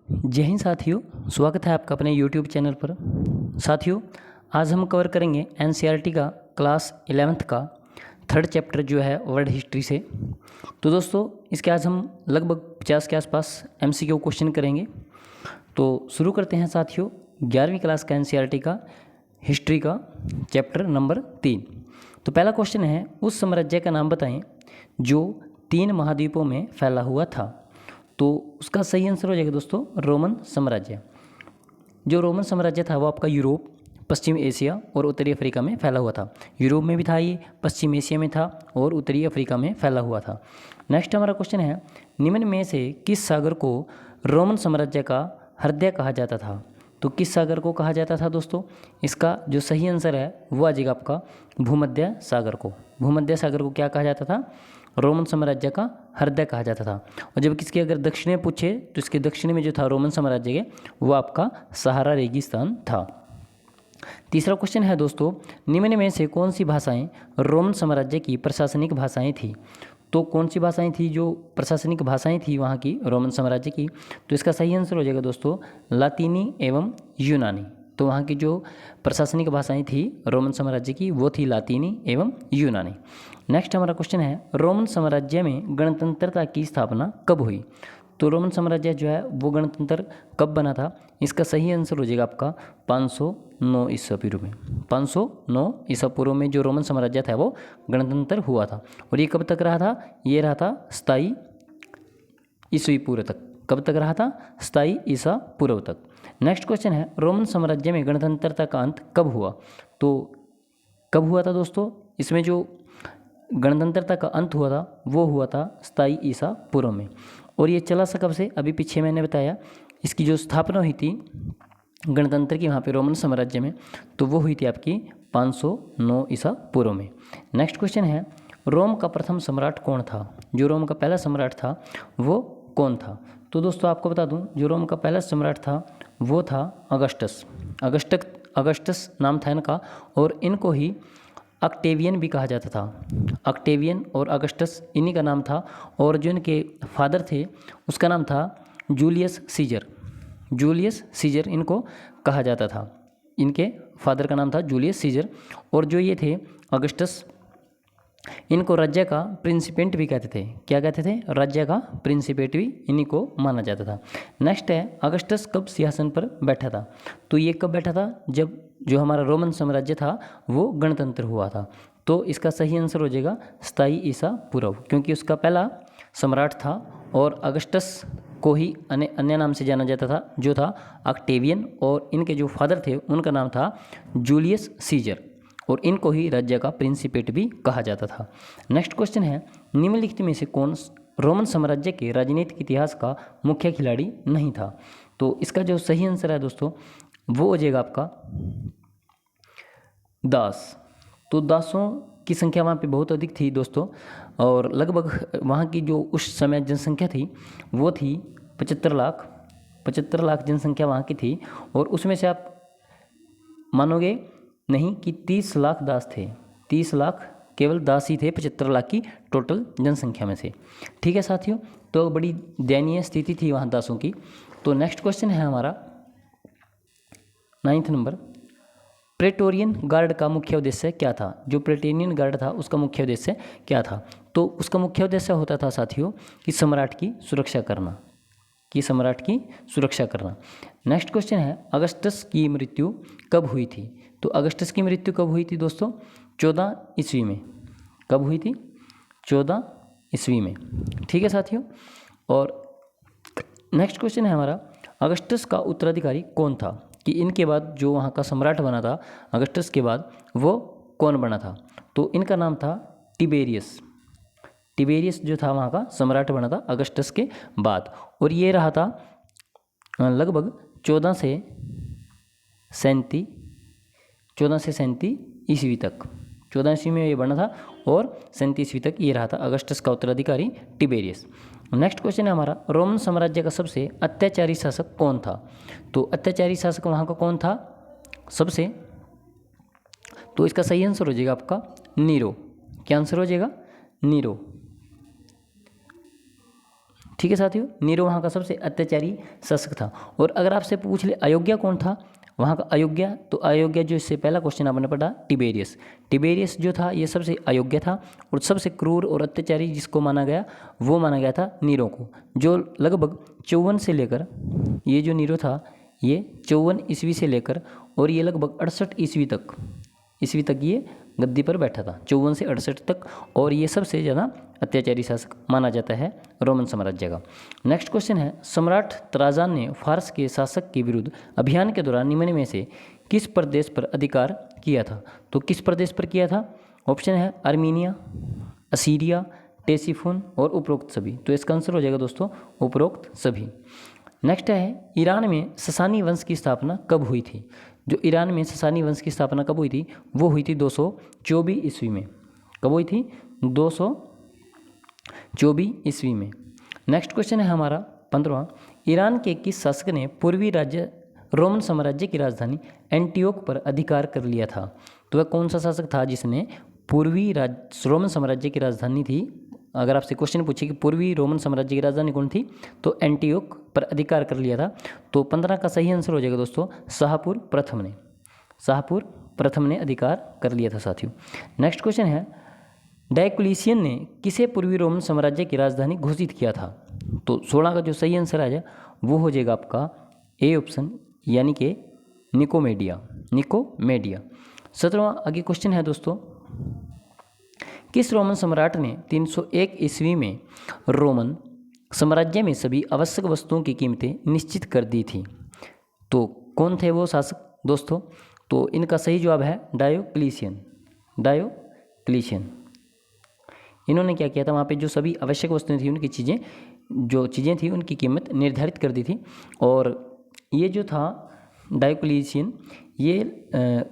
जय हिंद साथियों, स्वागत है आपका अपने YouTube चैनल पर। साथियों, आज हम कवर करेंगे NCERT का क्लास 11th का थर्ड चैप्टर जो है वर्ल्ड हिस्ट्री से। तो दोस्तों, इसके आज हम लगभग 50 के आसपास MCQ क्वेश्चन करेंगे। तो शुरू करते हैं साथियों 11वीं क्लास का NCERT का हिस्ट्री का चैप्टर नंबर 3। तो पहला क्वेश्चन है, उस साम्राज्य का नाम बताएं जो 3 महाद्वीपों में फैला हुआ था। तो उसका सही आंसर हो जाएगा दोस्तों रोमन साम्राज्य। जो रोमन साम्राज्य था वो आपका यूरोप, पश्चिम एशिया और उत्तरी अफ्रीका में फैला हुआ था। यूरोप में भी था ये, पश्चिम एशिया में था और उत्तरी अफ्रीका में फैला हुआ था। नेक्स्ट हमारा क्वेश्चन है, निम्न में से किस सागर को रोमन साम्राज्य का हृदय कहा जाता था। तो किस सागर को कहा जाता था दोस्तों? इसका जो सही आंसर है वो आ जाएगा आपका भूमध्य सागर को। भूमध्य सागर को क्या कहा जाता था? रोमन साम्राज्य का हृदय कहा जाता था। और जब किसके अगर दक्षिण में पूछे तो इसके दक्षिण में जो था रोमन साम्राज्य के, वो आपका सहारा रेगिस्तान था। तीसरा क्वेश्चन है दोस्तों, निम्न में से कौन सी भाषाएं रोमन साम्राज्य की प्रशासनिक भाषाएं थी। तो कौन सी भाषाएं थी जो प्रशासनिक भाषाएं थी वहाँ की रोमन साम्राज्य की? तो इसका सही आंसर हो जाएगा दोस्तों लातीनी एवं यूनानी। तो वहाँ की जो प्रशासनिक भाषाएं थी रोमन साम्राज्य की वो थी लातीनी एवं यूनानी। नेक्स्ट हमारा क्वेश्चन है, रोमन साम्राज्य में गणतंत्रता की स्थापना कब हुई। तो रोमन साम्राज्य जो है वो गणतंत्र कब बना था? इसका सही आंसर हो जाएगा आपका 509 ईसा पूर्व में। 509 ईसा पूर्व में जो रोमन साम्राज्य था वो गणतंत्र हुआ था। और ये कब तक रहा था? ये रहा था 27 ईस्वी पूर्व तक। कब तक रहा था? 27 ईसा पूर्व तक। नेक्स्ट क्वेश्चन है, रोमन साम्राज्य में गणतंत्रता का अंत कब हुआ। तो कब हुआ था दोस्तों? इसमें जो गणतंत्रता का अंत हुआ था वो हुआ था 27 ईसा पूर्व में। और ये चला सा कब से? अभी पीछे मैंने बताया, इसकी जो स्थापना हुई थी गणतंत्र की वहाँ पे रोमन साम्राज्य में, तो वो हुई थी आपकी 509 ईसा पूर्व में। नेक्स्ट क्वेश्चन है, रोम का प्रथम सम्राट कौन था। जो रोम का पहला सम्राट था वो कौन था? तो दोस्तों आपको बता दूं, जो रोम का पहला सम्राट था वो था अगस्टस। अगस्टस नाम था इनका, और इनको ही ऑक्टेवियन भी कहा जाता था। ऑक्टेवियन और अगस्टस इन्हीं का नाम था। और जो इनके फादर थे उसका नाम था जूलियस सीजर। जूलियस सीजर इनको कहा जाता था। इनके फादर का नाम था जूलियस सीजर। और जो ये थे अगस्टस, इनको राज्य का प्रिंसिपेंट भी कहते थे। क्या कहते थे? राज्य का प्रिंसिपेट भी इन्हीं को माना जाता था। नेक्स्ट है, अगस्टस कब सिंहासन पर बैठा था। तो ये कब बैठा था? जब जो हमारा रोमन साम्राज्य था वो गणतंत्र हुआ था। तो इसका सही आंसर हो जाएगा 27 ईसा पूर्व, क्योंकि उसका पहला सम्राट था। और अगस्टस को ही अन्य नाम से जाना जाता था जो था ऑक्टेवियन। और इनके जो फादर थे उनका नाम था जूलियस सीजर, और इनको ही राज्य का प्रिंसिपेट भी कहा जाता था। नेक्स्ट क्वेश्चन है, निम्नलिखित में से कौन रोमन साम्राज्य के राजनीतिक इतिहास का मुख्य खिलाड़ी नहीं था। तो इसका जो सही आंसर है दोस्तों वो हो जाएगा आपका दास। तो दासों की संख्या वहाँ पे बहुत अधिक थी दोस्तों, और लगभग वहाँ की जो उस समय जनसंख्या थी वो थी 75 लाख। 75 लाख जनसंख्या वहाँ की थी। और उसमें से आप मानोगे नहीं कि 30 लाख दास थे। 30 लाख केवल दास ही थे 75 लाख की टोटल जनसंख्या में से। ठीक है साथियों, तो बड़ी दयनीय स्थिति थी वहाँ दासों की। तो नेक्स्ट क्वेश्चन है हमारा 9th नंबर, प्रेटोरियन गार्ड का मुख्य उद्देश्य क्या था। जो प्रेटोरियन गार्ड था उसका मुख्य उद्देश्य क्या था? तो उसका मुख्य उद्देश्य होता था साथियों कि सम्राट की सुरक्षा करना, नेक्स्ट क्वेश्चन है, अगस्टस की मृत्यु कब हुई थी। तो अगस्टस की मृत्यु कब हुई थी दोस्तों? 14 ईस्वी में। कब हुई थी? 14 ईस्वी में। ठीक है साथियों। और नेक्स्ट क्वेश्चन है हमारा, अगस्टस का उत्तराधिकारी कौन था। कि इनके बाद जो वहाँ का सम्राट बना था अगस्टस के बाद, वो कौन बना था। तो इनका नाम था टिबेरियस। टिबेरियस जो था वहाँ का सम्राट बना था अगस्टस के बाद। और ये रहा था लगभग 14 से 37 ईस्वी तक। 14 ईस्वी में ये बना था और 37 ईस्वी तक ये रहा था अगस्टस का उत्तराधिकारी टिबेरियस। नेक्स्ट क्वेश्चन है हमारा, रोमन साम्राज्य का सबसे अत्याचारी शासक कौन था। तो अत्याचारी शासक वहाँ का कौन था सबसे? तो इसका सही आंसर हो जाएगा आपका नीरो। क्या आंसर हो जाएगा? नीरो। ठीक है साथियों, नीरो वहाँ का सबसे अत्याचारी शासक था। और अगर आपसे पूछ ले अयोग्या कौन था वहाँ का, अयोग्या, तो अयोग्या जो इससे पहला क्वेश्चन आपने पढ़ा टिबेरियस। टिबेरियस जो था ये सबसे अयोग्य था और सबसे क्रूर और अत्याचारी जिसको माना गया वो माना गया था नीरो को, जो लगभग 54 से लेकर, ये जो नीरो था ये 54 ईस्वी से लेकर और ये लगभग 68 ईस्वी तक ये गद्दी पर बैठा था, 54 से 68 तक। और ये सबसे ज़्यादा अत्याचारी शासक माना जाता है रोमन साम्राज्य का। नेक्स्ट क्वेश्चन है, सम्राट त्राजान ने फारस के शासक के विरुद्ध अभियान के दौरान निम्न में से किस प्रदेश पर अधिकार किया था? तो किस प्रदेश पर किया था? ऑप्शन है आर्मीनिया, असीरिया, टेसिफोन और उपरोक्त सभी। तो इसका आंसर हो जाएगा दोस्तों उपरोक्त सभी। नेक्स्ट है, ईरान में ससानी वंश की स्थापना कब हुई थी? जो ईरान में ससानी वंश की स्थापना कब हुई थी? वो हुई थी 224 ईस्वी में। कब हुई थी? 224 ईस्वी में। नेक्स्ट क्वेश्चन है हमारा 15वां, ईरान के किस शासक ने पूर्वी राज्य रोमन साम्राज्य की राजधानी एंटियोक पर अधिकार कर लिया था? तो वह कौन सा शासक था जिसने पूर्वी रोमन साम्राज्य की राजधानी थी? अगर आपसे क्वेश्चन पूछे कि पूर्वी रोमन साम्राज्य की राजधानी कौन थी, तो एंटियोक पर अधिकार कर लिया था। तो 15 का सही आंसर हो जाएगा दोस्तों शाहपुर प्रथम ने। शाहपुर प्रथम ने अधिकार कर लिया था साथियों। नेक्स्ट क्वेश्चन है, डायोक्लिशियन ने किसे पूर्वी रोमन साम्राज्य की राजधानी घोषित किया था? तो 16 का जो सही आंसर आ जाए वो हो जाएगा आपका ए ऑप्शन, यानी कि निकोमेडिया। 17वां आगे क्वेश्चन है दोस्तों, किस रोमन सम्राट ने 301 ईस्वी में रोमन साम्राज्य में सभी आवश्यक वस्तुओं की कीमतें निश्चित कर दी थी? तो कौन थे वो शासक दोस्तों? तो इनका सही जवाब है डायोक्लिशियन। इन्होंने क्या किया था, वहाँ पे जो सभी आवश्यक वस्तुएं थी उनकी चीज़ें थी उनकी कीमत निर्धारित कर दी थी। और ये जो था डायोक्लिशियन, ये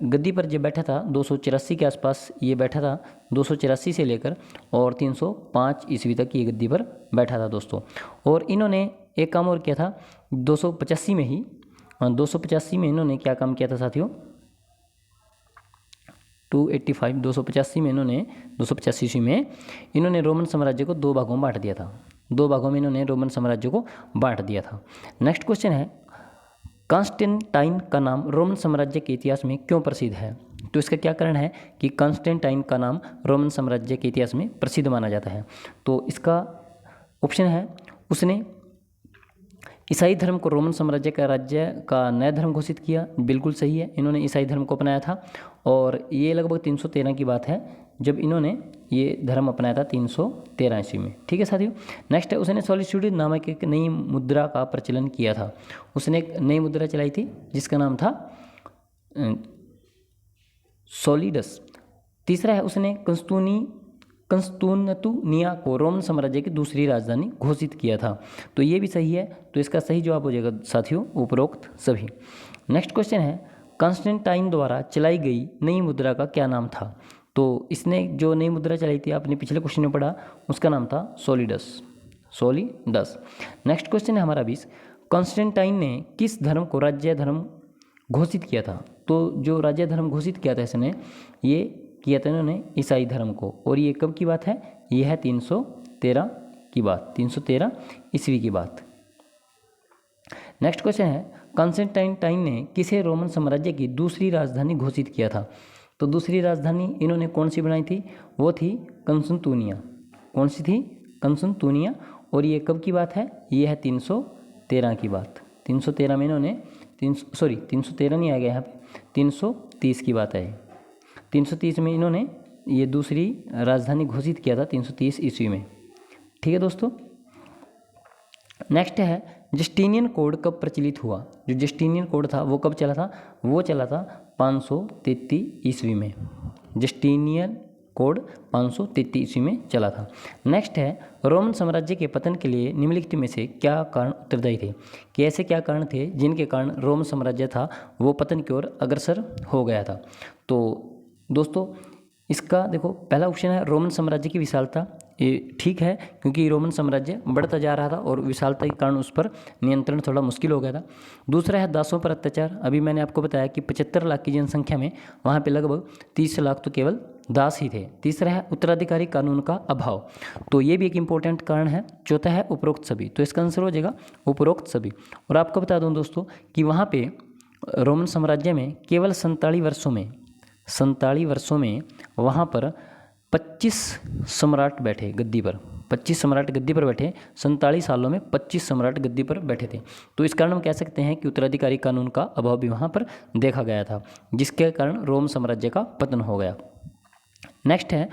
गद्दी पर जब बैठा था 284 के आसपास ये बैठा था, 284 से लेकर और 305 ईस्वी तक ये गद्दी पर बैठा था दोस्तों। और इन्होंने एक काम और किया था 285 में ही, 285 में इन्होंने क्या काम किया था साथियों, 285 में इन्होंने 285 ईस्वी में इन्होंने रोमन साम्राज्य को 2 भागों में बांट दिया था। 2 भागों में इन्होंने रोमन साम्राज्य को बांट दिया था। नेक्स्ट क्वेश्चन है, कॉन्स्टेंटाइन का नाम रोमन साम्राज्य के इतिहास में क्यों प्रसिद्ध है? तो इसका क्या कारण है कि कॉन्स्टेंटाइन का नाम रोमन साम्राज्य के इतिहास में प्रसिद्ध माना जाता है? तो इसका ऑप्शन है, उसने ईसाई धर्म को रोमन साम्राज्य का राज्य का नया धर्म घोषित किया। बिल्कुल सही है, इन्होंने ईसाई धर्म को अपनाया था और ये लगभग 313 की बात है जब इन्होंने ये धर्म अपनाया था 313 ईस्वी में। ठीक है साथियों। नेक्स्ट है, उसने सॉलिट्यूड नामक एक नई मुद्रा का प्रचलन किया था। उसने एक नई मुद्रा चलाई थी जिसका नाम था सोलिडस। तीसरा है, उसने कंस्तुनतुनिया को रोमन साम्राज्य की दूसरी राजधानी घोषित किया था। तो ये भी सही है, तो इसका सही जवाब हो जाएगा साथियों उपरोक्त सभी। नेक्स्ट क्वेश्चन है, कॉन्स्टेंटाइन द्वारा चलाई गई नई मुद्रा का क्या नाम था? तो इसने जो नई मुद्रा चलाई थी आपने पिछले क्वेश्चन में पढ़ा, उसका नाम था सोलिडस। नेक्स्ट क्वेश्चन है हमारा 20, कॉन्स्टेंटाइन ने किस धर्म को राज्य धर्म घोषित किया था? तो जो राज्य धर्म घोषित किया था इसने, ये किया था इन्होंने ईसाई धर्म को। और ये कब की बात है? ये है 313 की बात, 313 ईस्वी की बात। नेक्स्ट क्वेश्चन है, कॉन्स्टेंटाइन ने किसे रोमन साम्राज्य की दूसरी राजधानी घोषित किया था? तो दूसरी राजधानी इन्होंने कौन सी बनाई थी? वो थी कंस्तुनतुनिया। कौन सी थी? कंस्तुनतुनिया। और ये कब की बात है? ये है 313 की बात। 313 में इन्होंने 313 नहीं आ गया यहाँ पे, 330 की बात है। 330 में इन्होंने ये दूसरी राजधानी घोषित किया था 330 ईस्वी में। ठीक है दोस्तों। नेक्स्ट है, जस्टिनियन कोड कब प्रचलित हुआ? जो जस्टिनियन कोड था वो कब चला था? वो चला था 533 ईस्वी में। जस्टिनियन कोड 533 ईस्वी में चला था। नेक्स्ट है, रोमन साम्राज्य के पतन के लिए निम्नलिखित में से क्या कारण उत्तरदायी थे? कि ऐसे क्या कारण थे जिनके कारण रोमन साम्राज्य था वो पतन की ओर अग्रसर हो गया था? तो दोस्तों इसका देखो, पहला ऑप्शन है रोमन साम्राज्य की विशालता। ये ठीक है, क्योंकि रोमन साम्राज्य बढ़ता जा रहा था और विशालता के कारण उस पर नियंत्रण थोड़ा मुश्किल हो गया था। दूसरा है दासों पर अत्याचार। अभी मैंने आपको बताया कि 75 लाख की जनसंख्या में वहाँ पे लगभग 30 लाख तो केवल दास ही थे। तीसरा है उत्तराधिकारी कानून का अभाव, तो ये भी एक इंपॉर्टेंट कारण है। चौथा है उपरोक्त सभी, तो इसका आंसर हो जाएगा उपरोक्त सभी। और आपको बता दूं दोस्तों कि वहाँ पे रोमन साम्राज्य में केवल 47 वर्षों में वहाँ पर 25 सम्राट बैठे गद्दी पर। 25 सम्राट गद्दी पर बैठे, 47 सालों में 25 सम्राट गद्दी पर बैठे थे। तो इस कारण हम कह सकते हैं कि उत्तराधिकारी कानून का अभाव भी वहाँ पर देखा गया था, जिसके कारण रोम साम्राज्य का पतन हो गया। नेक्स्ट है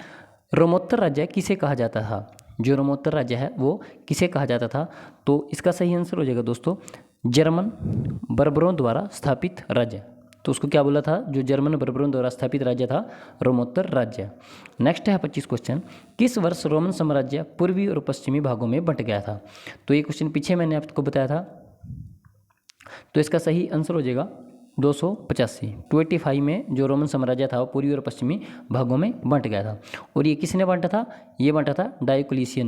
रोमोत्तर राज्य किसे कहा जाता था। जो रोमोत्तर राज्य है वो किसे कहा जाता था, तो इसका सही आंसर हो जाएगा दोस्तों जर्मन बर्बरों द्वारा स्थापित राज्य। तो उसको क्या बोला था, जो जर्मन बर्बरों द्वारा स्थापित राज्य था, रोमोत्तर राज्य। नेक्स्ट है 25 क्वेश्चन, किस वर्ष रोमन साम्राज्य पूर्वी और पश्चिमी भागों में बंट गया था। तो ये क्वेश्चन पीछे मैंने आपको बताया था, तो इसका सही आंसर हो जाएगा 285 में जो रोमन साम्राज्य था वो पूर्वी और पश्चिमी भागों में बंट गया था। और ये किसने बांटा था, ये बांटा था डायोक्लिशियन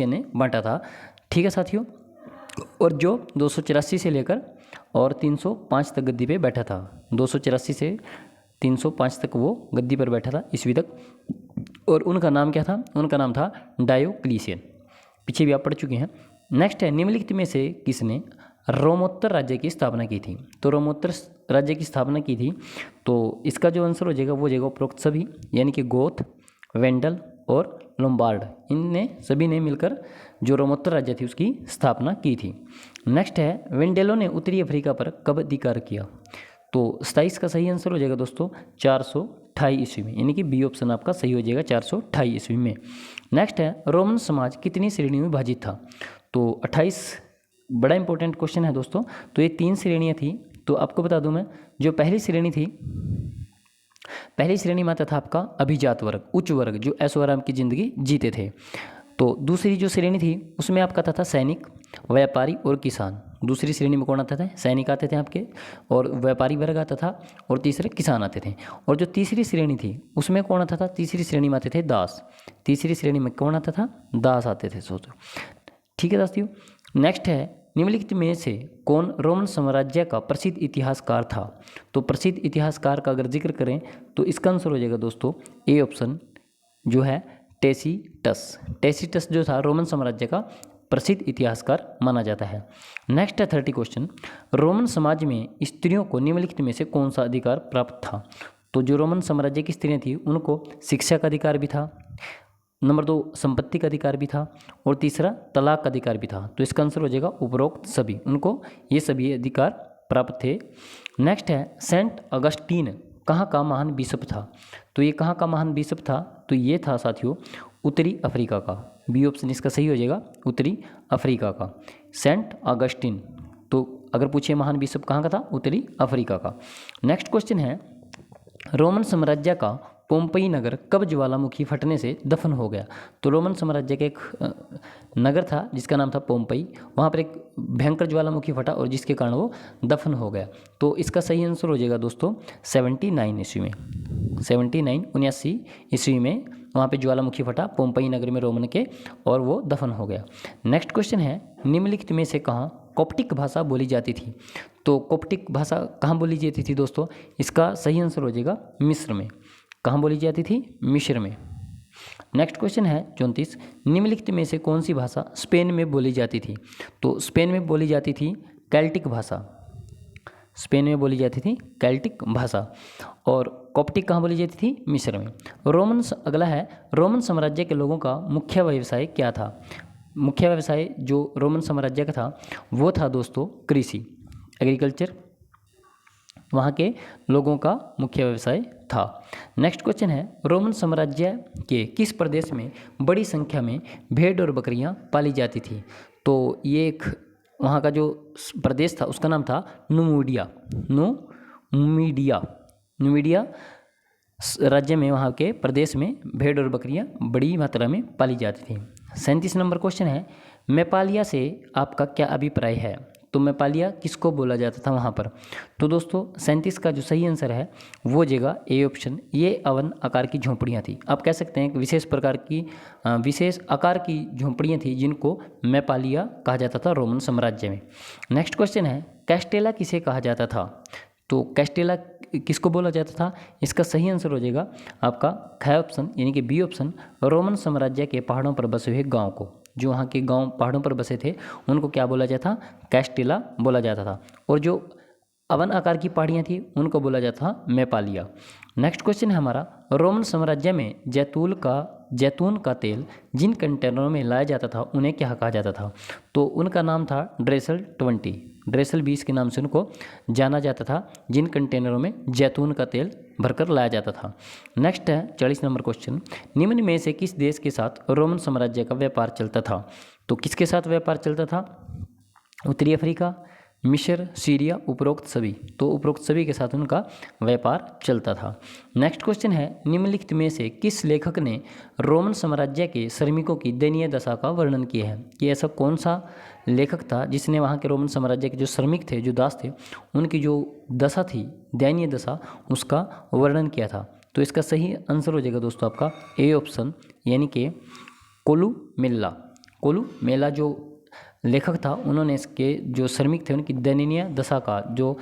ने बांटा था। ठीक है साथियों, और जो 284 से लेकर और 305 तक गद्दी पे बैठा था, 284 से 305 तक वो गद्दी पर बैठा था ईस्वी तक। और उनका नाम क्या था, उनका नाम था डायोक्लिशियन, पीछे भी आप पढ़ चुके हैं। नेक्स्ट है निम्नलिखित में से किसने रोमोत्तर राज्य की स्थापना की थी। तो रोमोत्तर राज्य की स्थापना की थी, तो इसका जो आंसर हो जाएगा वो जाएगा उपरोक्त सभी, यानी कि गोथ, वेंडल और लोम्बार्ड, इनने सभी ने मिलकर जो रोमोत्तर राज्य थी उसकी स्थापना की थी। नेक्स्ट है वेंडेलों ने उत्तरी अफ्रीका पर कब अधिकार किया। तो 27 का सही आंसर हो जाएगा दोस्तों 428 ईस्वी में, यानी कि बी ऑप्शन आपका सही हो जाएगा 428 ईस्वी में। नेक्स्ट है रोमन समाज कितनी श्रेणियों में विभाजित था। तो 28 बड़ा इंपॉर्टेंट क्वेश्चन है दोस्तों। तो ये 3 श्रेणियाँ थी। तो आपको बता दूं मैं, जो पहली श्रेणी थी, पहली श्रेणी में आता था आपका अभिजात वर्ग, उच्च वर्ग, जो ऐशो आराम की जिंदगी जीते थे। तो दूसरी जो श्रेणी थी उसमें आपका आता था सैनिक, व्यापारी और किसान। दूसरी श्रेणी में कौन आता था, सैनिक आते थे आपके, और व्यापारी वर्ग आता था, और तीसरे किसान आते थे। और जो तीसरी श्रेणी थी उसमें कौन आता था, तीसरी श्रेणी में आते थे दास। तीसरी श्रेणी में कौन आता था, दास आते थे। सोचो, ठीक है दोस्तों। नेक्स्ट है निम्नलिखित में से कौन रोमन साम्राज्य का प्रसिद्ध इतिहासकार था। तो प्रसिद्ध इतिहासकार का अगर जिक्र करें तो इसका आंसर हो जाएगा दोस्तों ए ऑप्शन, जो है टेसीटस। टेसीटस जो था रोमन साम्राज्य का प्रसिद्ध इतिहासकार माना जाता है। नेक्स्ट है 30 क्वेश्चन, रोमन समाज में स्त्रियों को निम्नलिखित में से कौन सा अधिकार प्राप्त था। तो जो रोमन साम्राज्य की स्त्रियाँ थी उनको शिक्षा का अधिकार भी था, नंबर 2 संपत्ति का अधिकार भी था, और तीसरा तलाक का अधिकार भी था। तो इसका आंसर हो जाएगा उपरोक्त सभी, उनको ये सभी अधिकार प्राप्त थे। नेक्स्ट है सेंट अगस्टीन कहाँ का महान बिशप था। तो ये कहाँ का महान बिशप था, तो ये था साथियों उत्तरी अफ्रीका का। बी ऑप्शन इसका सही हो जाएगा उत्तरी अफ्रीका का, सेंट अगस्टीन। तो अगर पूछे महान बिशप कहाँ का था, उत्तरी अफ्रीका का। नेक्स्ट क्वेश्चन है रोमन साम्राज्य का पोम्पई नगर कब ज्वालामुखी फटने से दफन हो गया। तो रोमन साम्राज्य का एक नगर था जिसका नाम था पोम्पई, वहाँ पर एक भयंकर ज्वालामुखी फटा और जिसके कारण वो दफन हो गया। तो इसका सही आंसर हो जाएगा दोस्तों 79 ईस्वी में, 79 ईस्वी में वहाँ पे ज्वालामुखी फटा पोम्पई नगर में रोमन के, और वो दफन हो गया। नेक्स्ट क्वेश्चन है निम्नलिखित में से कहाँ कोप्टिक भाषा बोली जाती थी। तो कोप्टिक भाषा कहाँ बोली जाती थी दोस्तों, इसका सही आंसर हो जाएगा मिस्र में। कहाँ बोली जाती थी, मिस्र में। नेक्स्ट क्वेश्चन है 34, निम्नलिखित में से कौन सी भाषा स्पेन में बोली जाती थी। तो स्पेन में बोली जाती थी केल्टिक भाषा, स्पेन में बोली जाती थी केल्टिक भाषा, और कोप्टिक कहाँ बोली जाती थी, मिस्र में। अगला है रोमन साम्राज्य के लोगों का मुख्य व्यवसाय क्या था। मुख्य व्यवसाय जो रोमन साम्राज्य का था वो था दोस्तों कृषि, एग्रीकल्चर, वहाँ के लोगों का मुख्य व्यवसाय था। नेक्स्ट क्वेश्चन है रोमन साम्राज्य के किस प्रदेश में बड़ी संख्या में भेड़ और बकरियाँ पाली जाती थी। तो ये एक वहाँ का जो प्रदेश था उसका नाम था नुमिडिया। नुमिडिया राज्य में, वहाँ के प्रदेश में भेड़ और बकरियाँ बड़ी मात्रा में पाली जाती थी। 37 नंबर क्वेश्चन है मैपालिया से आपका क्या अभिप्राय है। तो मैपालिया किसको बोला जाता था वहाँ पर। तो दोस्तों 37 का जो सही आंसर है वो जगह ए ऑप्शन, ये अवन आकार की झोंपड़ियाँ थी। आप कह सकते हैं कि विशेष आकार की झोंपड़ियाँ थी जिनको मैपालिया कहा जाता था रोमन साम्राज्य में। नेक्स्ट क्वेश्चन है कैस्टेला किसे कहा जाता था। तो कैस्टेला किसको बोला जाता था? इसका सही आंसर हो जाएगा आपका ख ऑप्शन यानी कि बी ऑप्शन, रोमन साम्राज्य के पहाड़ों पर बसे हुए गांव को, जो वहाँ के गांव पहाड़ों पर बसे थे उनको क्या बोला जाता था? कैस्टेला बोला जाता था। और जो अवन आकार की पहाड़ियाँ थी उनको बोला जाता था मेपालिया। नेक्स्ट क्वेश्चन है हमारा, रोमन साम्राज्य में जैतून का तेल जिन कंटेनरों में लाया जाता था उन्हें क्या कहा जाता था? तो उनका नाम था ड्रेसल 20 के नाम से उनको जाना जाता था, जिन कंटेनरों में जैतून का तेल भरकर लाया जाता था। नेक्स्ट है 40 नंबर क्वेश्चन, निम्न में से किस देश के साथ रोमन साम्राज्य का व्यापार चलता था? तो किसके साथ व्यापार चलता था? उत्तरी अफ्रीका, मिस्र, सीरिया, उपरोक्त सभी। तो उपरोक्त सभी के साथ उनका व्यापार चलता था। नेक्स्ट क्वेश्चन है, निम्नलिखित में से किस लेखक ने रोमन साम्राज्य के श्रमिकों की दयनीय दशा का वर्णन किया है? कि ऐसा कौन सा लेखक था जिसने वहाँ के रोमन साम्राज्य के जो श्रमिक थे, जो दास थे, उनकी जो दशा थी, दयनीय दशा, उसका वर्णन किया था? तो इसका सही आंसर हो जाएगा दोस्तों आपका ए ऑप्शन यानी कि कोलुमेला जो लेखक था, उन्होंने इसके जो श्रमिक थे उनकी दयनीय दशा का, जो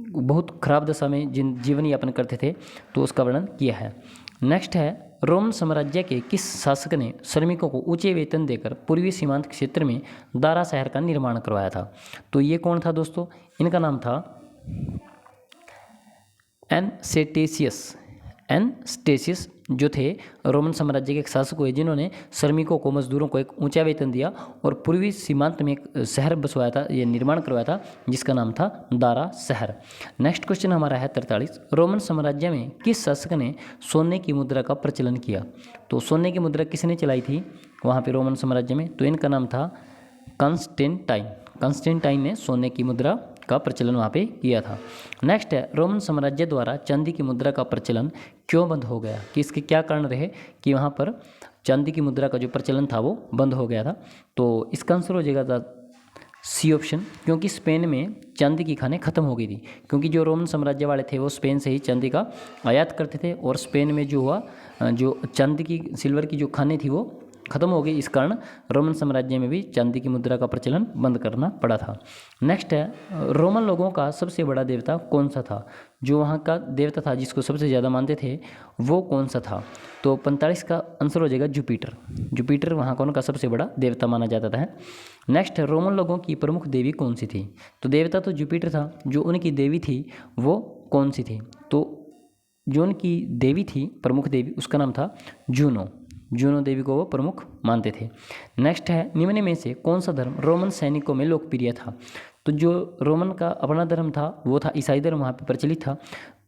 बहुत खराब दशा में जिन जीवन यापन करते थे, तो उसका वर्णन किया है। नेक्स्ट है, रोमन साम्राज्य के किस शासक ने श्रमिकों को ऊंचे वेतन देकर पूर्वी सीमांत क्षेत्र में दारा शहर का निर्माण करवाया था? तो ये कौन था दोस्तों? इनका नाम था एनस्टेसियस जो थे रोमन साम्राज्य के एक शासक हुए, जिन्होंने श्रमिकों को, मजदूरों को एक ऊंचा वेतन दिया और पूर्वी सीमांत में एक शहर बसवाया था, ये निर्माण करवाया था, जिसका नाम था दारा शहर। नेक्स्ट क्वेश्चन हमारा है 43, रोमन साम्राज्य में किस शासक ने सोने की मुद्रा का प्रचलन किया? तो सोने की मुद्रा किसने चलाई थी वहाँ पर रोमन साम्राज्य में? तो इनका नाम था कंस्टेंटाइन ने सोने की मुद्रा का प्रचलन वहाँ पे किया था। नेक्स्ट है, रोमन साम्राज्य द्वारा चांदी की मुद्रा का प्रचलन क्यों बंद हो गया? कि इसके क्या कारण रहे कि वहाँ पर चांदी की मुद्रा का जो प्रचलन था वो बंद हो गया था? तो इसका आंसर हो जाएगा सी ऑप्शन, क्योंकि स्पेन में चांदी की खानें खत्म हो गई थी। क्योंकि जो रोमन साम्राज्य वाले थे वो स्पेन से ही चांदी का आयात करते थे, और स्पेन में जो हुआ, जो चांदी की, सिल्वर की जो खानें थी वो खत्म हो गई। इस कारण रोमन साम्राज्य में भी चांदी की मुद्रा का प्रचलन बंद करना पड़ा था। नेक्स्ट है, रोमन लोगों का सबसे बड़ा देवता कौन सा था? जो वहाँ का देवता था जिसको सबसे ज़्यादा मानते थे, वो कौन सा था? तो 45 का आंसर हो जाएगा जुपिटर वहाँ का उनका सबसे बड़ा देवता माना जाता था। नेक्स्ट है, रोमन लोगों की प्रमुख देवी कौन सी थी? तो देवता तो जुपिटर था, जो उनकी देवी थी वो कौन सी थी? तो जो उनकी देवी थी, प्रमुख देवी, उसका नाम था जूनो देवी को वो प्रमुख मानते थे। नेक्स्ट है, निम्न में से कौन सा धर्म रोमन सैनिकों में लोकप्रिय था? तो जो रोमन का अपना धर्म था वो था ईसाई धर्म, वहाँ पे प्रचलित था,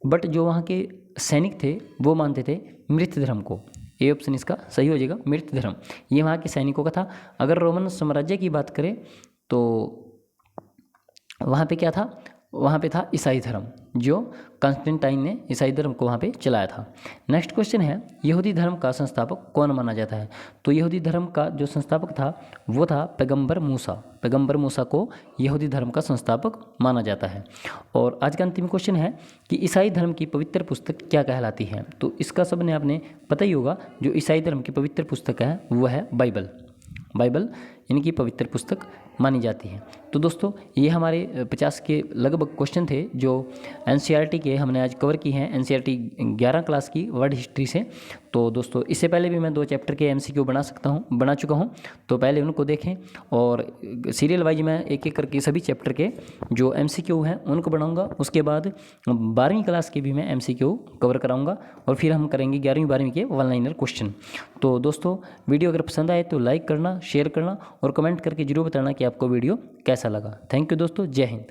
बट जो वहाँ के सैनिक थे वो मानते थे मृत धर्म को। ए ऑप्शन इसका सही हो जाएगा, मृत धर्म, ये वहाँ के सैनिकों का था। अगर रोमन साम्राज्य की बात करें तो वहाँ पे क्या था? वहाँ पे था ईसाई धर्म, जो कंस्टेंटाइन ने ईसाई धर्म को वहाँ पे चलाया था। नेक्स्ट क्वेश्चन है, यहूदी धर्म का संस्थापक कौन माना जाता है? तो यहूदी धर्म का जो संस्थापक था वो था पैगंबर मूसा को यहूदी धर्म का संस्थापक माना जाता है। और आज का अंतिम क्वेश्चन है कि ईसाई धर्म की पवित्र पुस्तक क्या कहलाती है? तो इसका सबने आपने पता ही होगा, जो ईसाई धर्म की पवित्र पुस्तक है वो है बाइबल इनकी पवित्र पुस्तक मानी जाती है। तो दोस्तों ये हमारे 50 के लगभग क्वेश्चन थे जो एनसीईआरटी के हमने आज कवर की हैं, एनसीईआरटी 11 क्लास की वर्ड हिस्ट्री से। तो दोस्तों इससे पहले भी मैं 2 चैप्टर के एमसीक्यू बना चुका हूं, तो पहले उनको देखें, और सीरियल वाइज मैं एक एक करके सभी चैप्टर के जो एमसीक्यू हैं उनको बनाऊँगा। उसके बाद 12वीं क्लास के भी मैं एमसीक्यू कवर कराऊँगा, और फिर हम करेंगे 11वीं 12वीं के वन लाइनर क्वेश्चन। तो दोस्तों वीडियो अगर पसंद आए तो लाइक करना, शेयर करना और कमेंट करके जरूर बताना कि आपको वीडियो कैसा लगा। थैंक यू दोस्तों, जय हिंद।